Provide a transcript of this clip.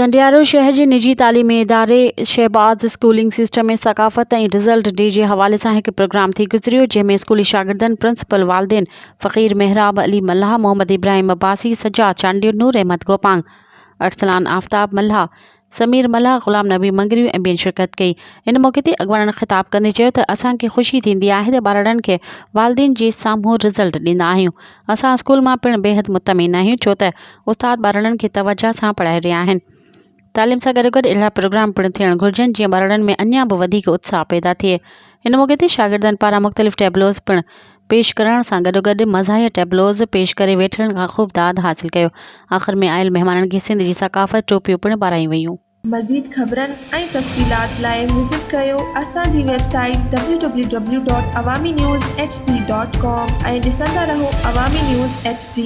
कंडियारो शहर जे निजी तालीमी इदारे शहबाज स्कूलिंग सिस्टम में सकाफ़त ऐं रिज़ल्ट डे जे हवाले सां हिकु प्रोग्राम थी गुज़रियो, जंहिंमें स्कूली शागिर्दनि, प्रिंसिपल, वालिदैन, फ़क़ीर मेहराब अली मल्हा, मोहम्मद इब्राहिम अब्बासी, सज्जाद चांडियो, नूर अहमद गोपांग, अरसलान आफ्ताब मल्हा, समीर मल्हा, ग़ुलाम नबी मंगरियूं ऐं ॿियनि शिरकत कई। इन मौक़े ते अॻवाननि ख़िताब कंदे चयो त असांखे ख़ुशी थींदी आहे त ॿारनि खे वालिदैन जे साम्हूं रिज़ल्ट ॾींदा आहियूं। असां स्कूल मां पिणु बेहद मुतमिन आहियूं, छो त उस्ताद ॿारनि खे तवजा सां पढ़ाए रहिया आहिनि। तालीम सां गॾोगॾु अहिड़ा प्रोग्राम पिणु थियणु घुरिजनि जीअं ॿारनि में अञा बि वधीक उत्साह पैदा थिए। इन मौक़े ते शागिर्दनि पारां मुख़्तलिफ़ टेबलोज़ पिणु पेश करण सां गॾोगॾु मज़ाहिया टेबलोज़ पेश करे वेठड़नि खां ख़ूब दाद हासिल कयो। आख़िर में आयल महिमाननि खे सिंध जी सकाफ़त टोपियूं पिणु पारायूं वेयूं। मज़ीद ख़बरनि ऐं तफ़सीलात लाइ विज़िट कयो असांजी वेबसाइट www.awamiNewsHD.com ऐं ॾिसंदा रहो अवामी न्यूज़ HD।